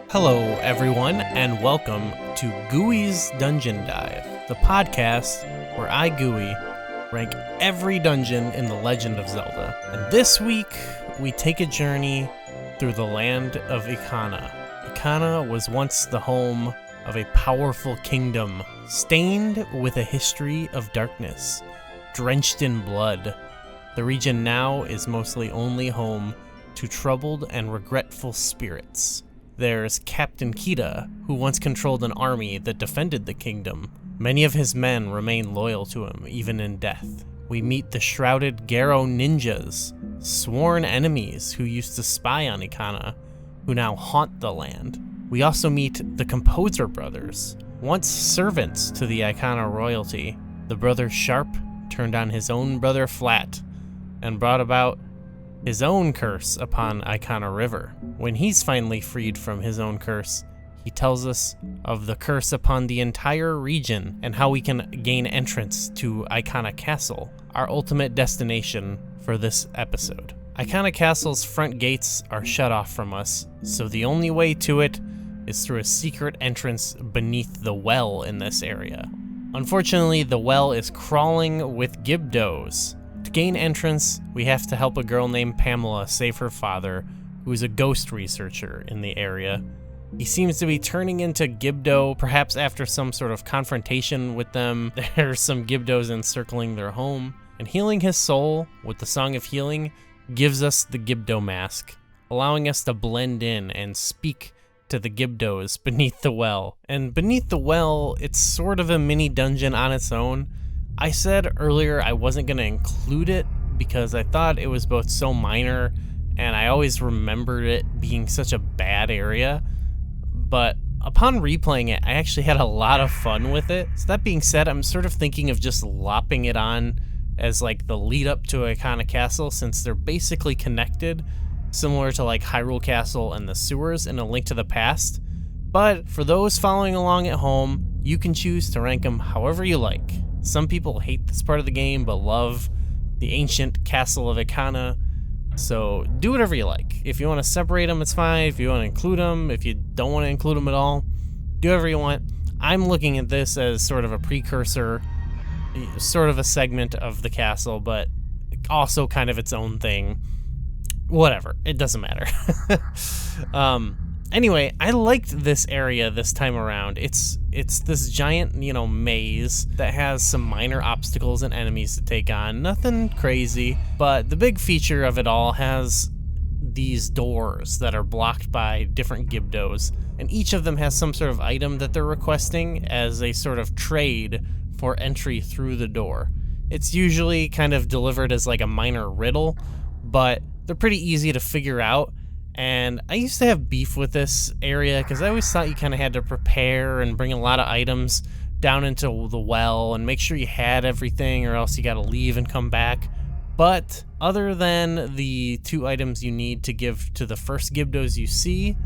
Hello, everyone, and welcome to Gooey's Dungeon Dive, the podcast where I, Gooey, rank every dungeon in The Legend of Zelda. And this week, we take a journey through the land of Ikana. Ikana was once the home of a powerful kingdom, stained with a history of darkness, drenched in blood. The region now is mostly only home to troubled and regretful spirits. There's Captain Kita, who once controlled an army that defended the kingdom. Many of his men remain loyal to him, even in death. We meet the shrouded Garo ninjas, sworn enemies who used to spy on Ikana, who now haunt the land. We also meet the Composer brothers, once servants to the Ikana royalty. The brother Sharp turned on his own brother Flat, and brought about his own curse upon Ikana River. When he's finally freed from his own curse, he tells us of the curse upon the entire region and how we can gain entrance to Ikana Castle, our ultimate destination for this episode. Ikana Castle's front gates are shut off from us, so the only way to it is through a secret entrance beneath the well in this area. Unfortunately, the well is crawling with Gibdos. To gain entrance, we have to help a girl named Pamela save her father, who is a ghost researcher in the area. He seems to be turning into Gibdo, perhaps after some sort of confrontation with them. There's some Gibdos encircling their home, and healing his soul with the Song of Healing gives us the Gibdo mask, allowing us to blend in and speak to the Gibdos beneath the well. And beneath the well, it's sort of a mini dungeon on its own. I said earlier I wasn't going to include it because I thought it was both so minor and I always remembered it being such a bad area, but upon replaying it, I actually had a lot of fun with it. So that being said, I'm sort of thinking of just lopping it on as like the lead up to Ikana Castle, since they're basically connected, similar to like Hyrule Castle and the sewers in A Link to the Past. But for those following along at home, you can choose to rank them however you like. Some people hate this part of the game, but love the ancient castle of Ikana. So do whatever you like. If you want to separate them, it's fine. If you want to include them, if you don't want to include them at all, do whatever you want. I'm looking at this as sort of a precursor, sort of a segment of the castle, but also kind of its own thing. Whatever. It doesn't matter. Anyway, I liked this area this time around. It's this giant, maze that has some minor obstacles and enemies to take on. Nothing crazy, but the big feature of it all has these doors that are blocked by different Gibdos, and each of them has some sort of item that they're requesting as a sort of trade for entry through the door. It's usually kind of delivered as like a minor riddle, but they're pretty easy to figure out. And I used to have beef with this area because I always thought you kind of had to prepare and bring a lot of items down into the well and make sure you had everything, or else you got to leave and come back. But other than the 2 items you need to give to the first Gibdos you see,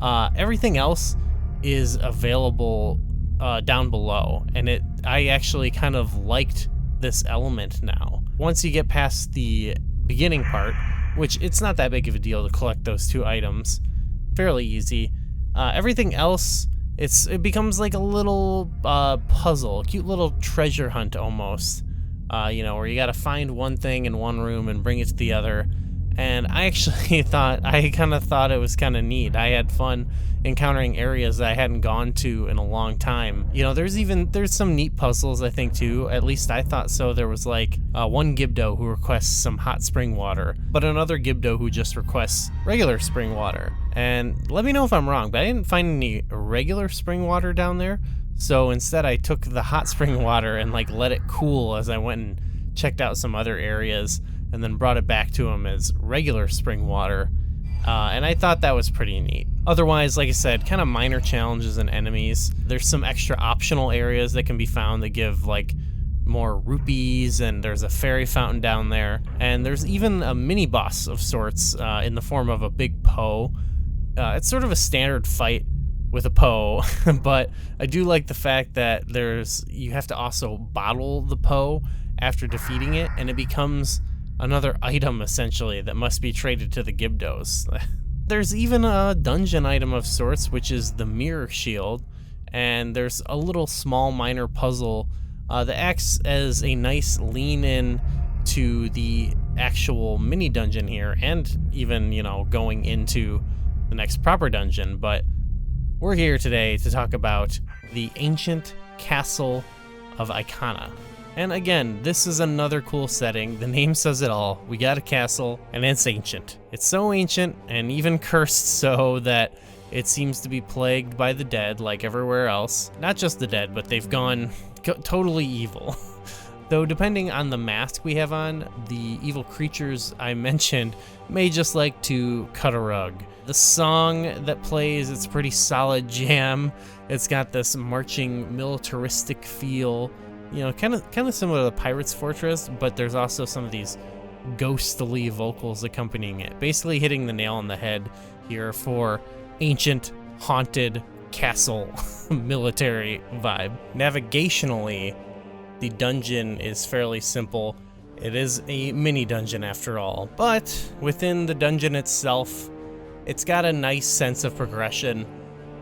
everything else is available down below. And I actually kind of liked this element now. Once you get past the beginning part, which it's not that big of a deal to collect those 2 items, fairly easy. Everything else, it becomes like a little puzzle, a cute little treasure hunt almost, where you gotta find one thing in one room and bring it to the other. And I actually kind of thought it was kind of neat. I had fun encountering areas that I hadn't gone to in a long time. There's some neat puzzles, I think, too. At least I thought so. There was like one Gibdo who requests some hot spring water, but another Gibdo who just requests regular spring water. And let me know if I'm wrong, but I didn't find any regular spring water down there. So instead I took the hot spring water and like let it cool as I went and checked out some other areas, and then brought it back to him as regular spring water. And I thought that was pretty neat. Otherwise, like I said, kind of minor challenges and enemies. There's some extra optional areas that can be found that give like more rupees, and there's a fairy fountain down there. And there's even a mini boss of sorts in the form of a big Poe. It's sort of a standard fight with a Poe, but I do like the fact that you have to also bottle the Poe after defeating it, and it becomes another item essentially that must be traded to the Gibdos. There's even a dungeon item of sorts, which is the mirror shield, and there's a little small minor puzzle that acts as a nice lean in to the actual mini dungeon here, and even, you know, going into the next proper dungeon. But we're here today to talk about the ancient castle of Ikana. And again, this is another cool setting. The name says it all. We got a castle, and it's ancient. It's so ancient, and even cursed so that it seems to be plagued by the dead like everywhere else. Not just the dead, but they've gone totally evil. Though depending on the mask we have on, the evil creatures I mentioned may just like to cut a rug. The song that plays, it's a pretty solid jam. It's got this marching militaristic feel. You know, kind of similar to the Pirate's Fortress, but there's also some of these ghostly vocals accompanying it. Basically hitting the nail on the head here for ancient, haunted, castle military vibe. Navigationally, the dungeon is fairly simple. It is a mini dungeon after all, but within the dungeon itself, it's got a nice sense of progression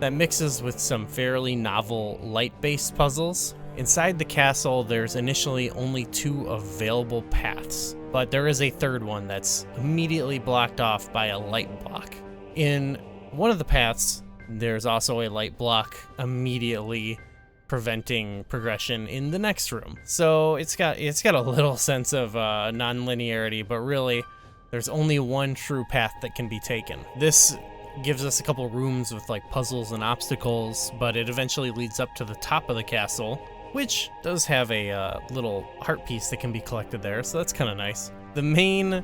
that mixes with some fairly novel light-based puzzles. Inside the castle, there's initially only 2 available paths, but there is a third one that's immediately blocked off by a light block. In one of the paths, there's also a light block immediately preventing progression in the next room. So it's got a little sense of non-linearity, but really, there's only one true path that can be taken. This gives us a couple rooms with like puzzles and obstacles, but it eventually leads up to the top of the castle, which does have a little heart piece that can be collected there, so that's kind of nice. The main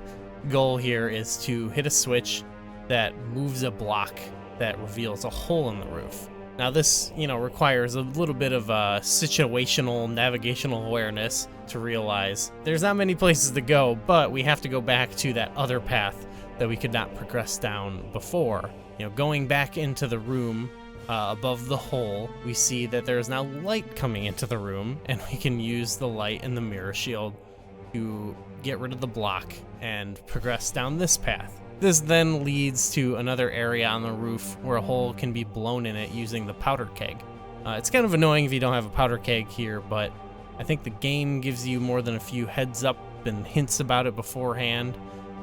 goal here is to hit a switch that moves a block that reveals a hole in the roof. Now this, you know, requires a little bit of situational navigational awareness to realize there's not many places to go, but we have to go back to that other path that we could not progress down before. You know, going back into the room above the hole, we see that there is now light coming into the room, and we can use the light and the mirror shield to get rid of the block and progress down this path. This then leads to another area on the roof where a hole can be blown in it using the powder keg. It's kind of annoying if you don't have a powder keg here, but I think the game gives you more than a few heads up and hints about it beforehand.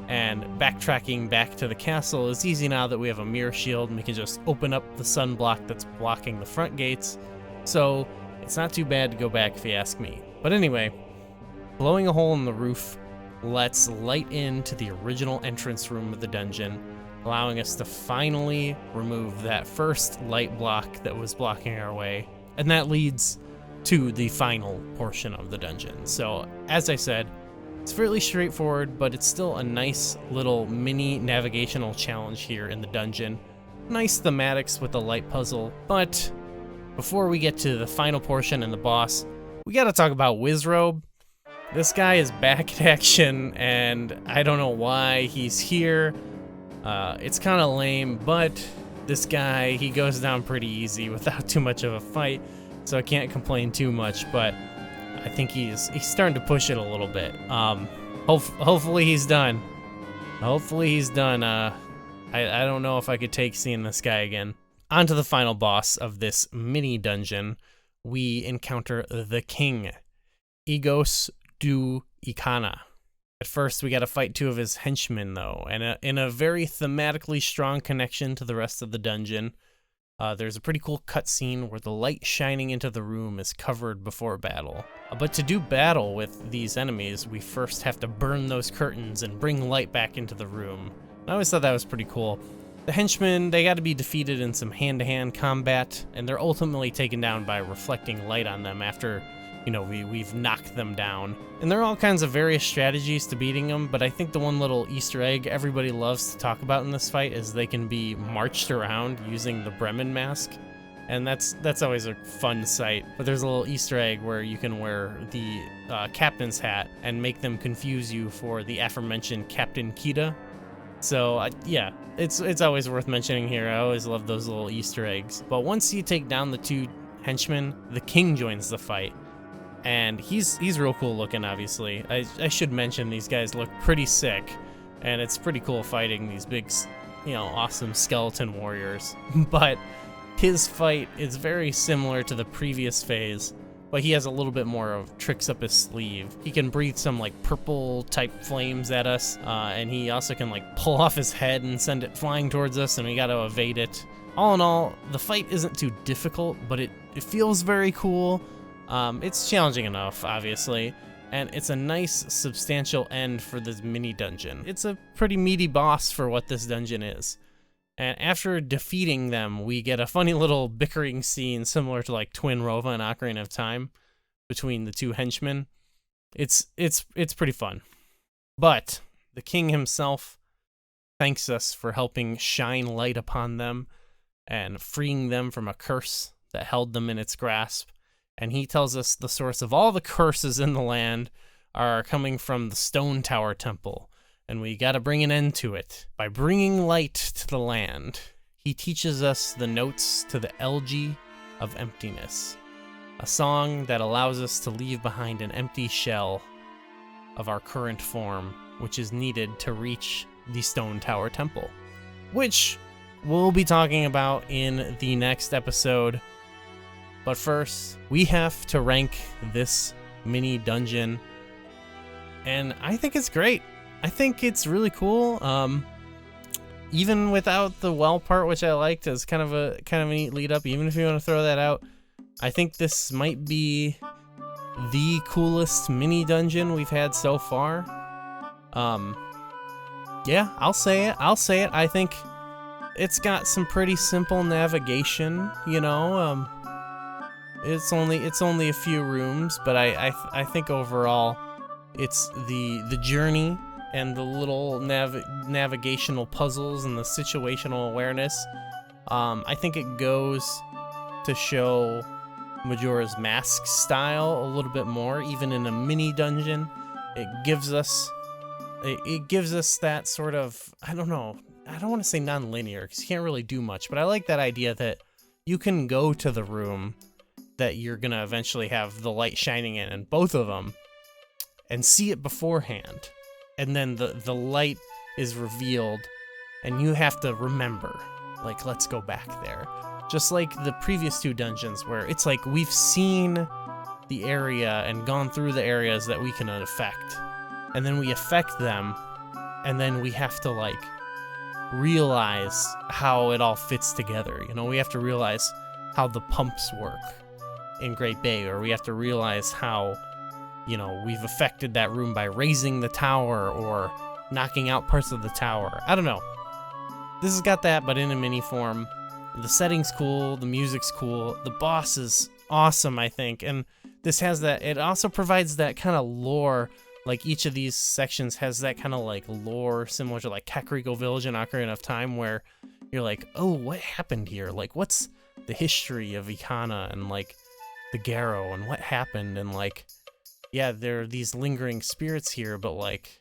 And backtracking back to the castle is easy now that we have a mirror shield, and we can just open up the sun block that's blocking the front gates. So it's not too bad to go back if you ask me. But anyway, blowing a hole in the roof lets light into the original entrance room of the dungeon, allowing us to finally remove that first light block that was blocking our way. And that leads to the final portion of the dungeon. So as I said, it's fairly straightforward, but it's still a nice little mini navigational challenge here in the dungeon. Nice thematics with the light puzzle, but before we get to the final portion and the boss, we gotta talk about Wizrobe. This guy is back in action, and I don't know why he's here. It's kind of lame, but this guy, he goes down pretty easy without too much of a fight, so I can't complain too much, but I think he's starting to push it a little bit. Hopefully he's done. Hopefully he's done. I don't know if I could take seeing this guy again. On to the final boss of this mini dungeon. We encounter the king, Igos du Ikana. At first, we got to fight 2 of his henchmen, though, and in a very thematically strong connection to the rest of the dungeon. There's a pretty cool cutscene where the light shining into the room is covered before battle. But to do battle with these enemies, we first have to burn those curtains and bring light back into the room. I always thought that was pretty cool. The henchmen, they got to be defeated in some hand-to-hand combat, and they're ultimately taken down by reflecting light on them after, you know, we've knocked them down. And there are all kinds of various strategies to beating them, but I think the one little Easter egg everybody loves to talk about in this fight is they can be marched around using the Bremen mask. And that's always a fun sight. But there's a little Easter egg where you can wear the captain's hat and make them confuse you for the aforementioned Captain Kita. So yeah, it's always worth mentioning here. I always love those little Easter eggs. But once you take down the 2 henchmen, the king joins the fight. And he's real cool looking, obviously. I should mention these guys look pretty sick, and it's pretty cool fighting these big awesome skeleton warriors. But his fight is very similar to the previous phase, but he has a little bit more of tricks up his sleeve. He can breathe some like purple type flames at us, and he also can like pull off his head and send it flying towards us, and we gotta evade it. All in all, the fight isn't too difficult, but it feels very cool. It's challenging enough, obviously, and it's a nice, substantial end for this mini dungeon. It's a pretty meaty boss for what this dungeon is. And after defeating them, we get a funny little bickering scene similar to like Twin Rova and Ocarina of Time between the two henchmen. It's pretty fun. But the king himself thanks us for helping shine light upon them and freeing them from a curse that held them in its grasp. And he tells us the source of all the curses in the land are coming from the Stone Tower Temple, and we gotta bring an end to it by bringing light to the land. He teaches us the notes to the Elegy of Emptiness, a song that allows us to leave behind an empty shell of our current form, which is needed to reach the Stone Tower Temple, which we'll be talking about in the next episode. But first, we have to rank this mini dungeon, and I think it's great. I think it's really cool. Even without the well part, which I liked as kind of a neat lead up, even if you want to throw that out, I think this might be the coolest mini dungeon we've had so far. Yeah, I'll say it. I think it's got some pretty simple navigation, It's only a few rooms, but I think overall it's the journey and the little navigational puzzles and the situational awareness. I think it goes to show Majora's Mask style a little bit more, even in a mini dungeon. It gives us that sort of, I don't know, I don't want to say non-linear because you can't really do much, but I like that idea that you can go to the room that you're gonna eventually have the light shining in, and both of them, and see it beforehand, and then the light is revealed, and you have to remember, like, let's go back there. Just like the previous two dungeons, where it's like we've seen the area and gone through the areas that we can affect, and then we affect them, and then we have to like realize how it all fits together. We have to realize how the pumps work in Great Bay, or we have to realize how, we've affected that room by raising the tower or knocking out parts of the tower. I don't know. This has got that, but in a mini form. The setting's cool, the music's cool, the boss is awesome, I think, and this has that, it also provides that kind of lore, like each of these sections has that kind of like lore similar to like Kakariko Village and Ocarina of Time, where you're like, oh, what happened here? Like, what's the history of Ikana and like the Garrow and what happened, and like, yeah, there are these lingering spirits here, but like,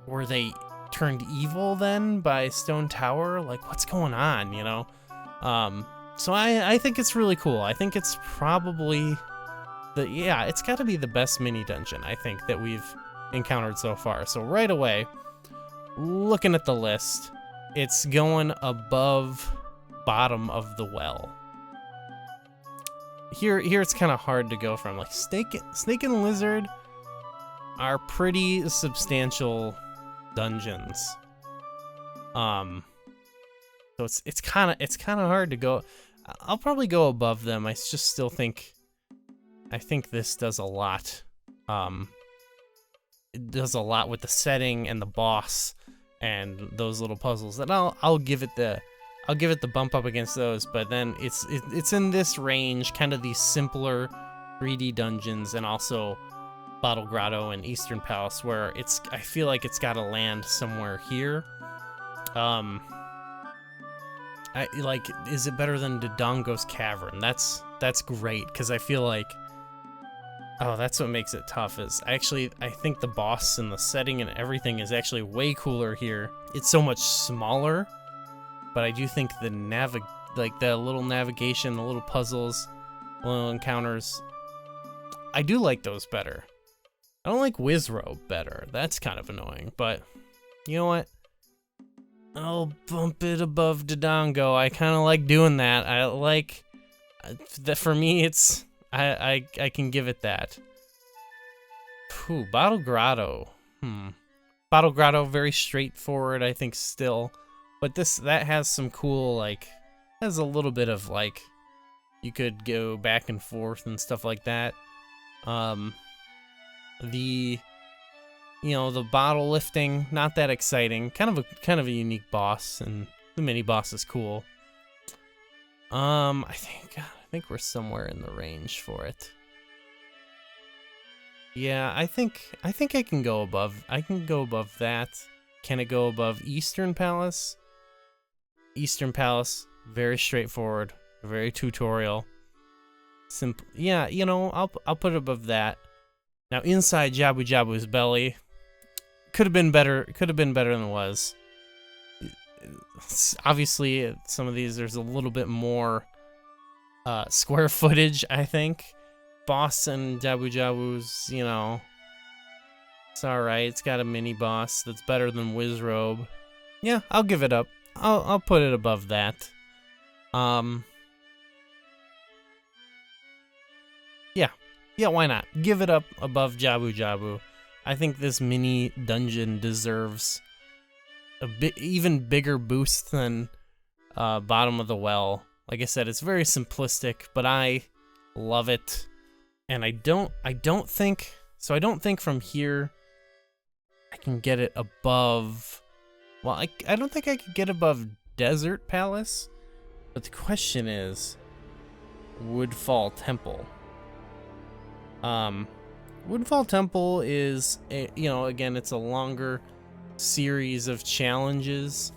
were they turned evil then by Stone Tower? Like, what's going on, So I think it's really cool. I think it's probably it's got to be the best mini dungeon, I think, that we've encountered so far. So right away, looking at the list, it's going above bottom of the well. Here it's kind of hard to go from. Like, Snake and Lizard are pretty substantial dungeons. So it's kind of hard to go. I'll probably go above them. I just still think this does a lot. It does a lot with the setting and the boss and those little puzzles. And I'll give it the bump up against those, but then it's in this range, kind of these simpler 3D dungeons, and also Bottle Grotto and Eastern Palace, where I feel like it's got to land somewhere here. Is it better than Dodongo's Cavern? That's great, because I feel like, that's what makes it tough, is I think the boss and the setting and everything is actually way cooler here. It's so much smaller, but I do think the little navigation, the little puzzles, little encounters, I do like those better. I don't like Wizrobe better. That's kind of annoying, but you know what? I'll bump it above Dodongo. I kind of like doing that. I like that. For me, it's I can give it that. Ooh, Bottle Grotto. Bottle Grotto, very straightforward, I think, still. But that has some cool, like, has a little bit of, like, you could go back and forth and stuff like that. The bottle lifting, not that exciting. Kind of a unique boss, and the mini boss is cool. I think we're somewhere in the range for it. Yeah, I think I can go above. I can go above that. Can it go above Eastern Palace? Eastern Palace, very straightforward, very tutorial. Simple. Yeah, I'll put it above that. Now inside Jabu Jabu's belly, could have been better. Could have been better than it was. Obviously, some of these there's a little bit more square footage, I think. Boss and Jabu Jabu's, it's alright. It's got a mini boss that's better than Wizrobe. Yeah, I'll give it up. I'll put it above that. Yeah, why not? Give it up above Jabu Jabu. I think this mini dungeon deserves a even bigger boost than Bottom of the Well. Like I said, it's very simplistic, but I love it. And I don't think from here I can get it above. Well, I don't think I could get above Desert Palace. But the question is Woodfall Temple. Woodfall Temple is again, it's a longer series of challenges.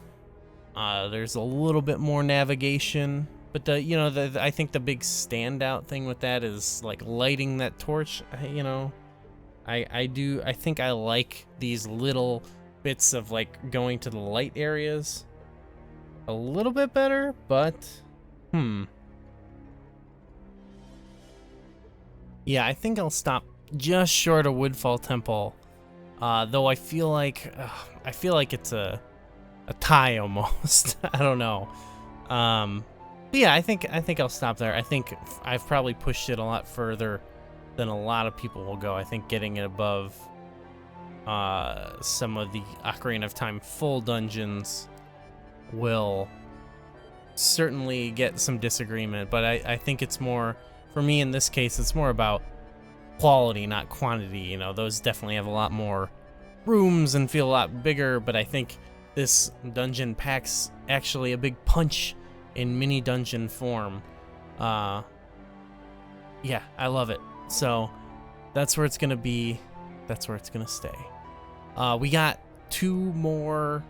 There's a little bit more navigation. But I think the big standout thing with that is like lighting that torch. I think I like these little bits of like going to the light areas a little bit better, but yeah, I think I'll stop just short of Woodfall Temple. Though I feel like it's a tie almost. I don't know. But yeah, I think I'll stop there. I think I've probably pushed it a lot further than a lot of people will go. I think getting it above some of the Ocarina of Time full dungeons will certainly get some disagreement. But I think it's more, for me in this case, it's more about quality, not quantity. Those definitely have a lot more rooms and feel a lot bigger. But I think this dungeon packs actually a big punch in mini dungeon form. Yeah, I love it. So that's where it's gonna be. That's where it's gonna stay. We got 2 more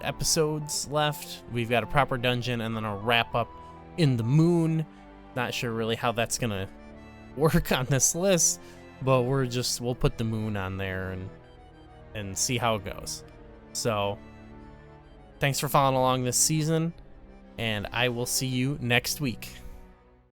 episodes left. We've got a proper dungeon and then a wrap up in the moon. Not sure really how that's gonna work on this list, but we'll put the moon on there and see how it goes. So thanks for following along this season, and I will see you next week.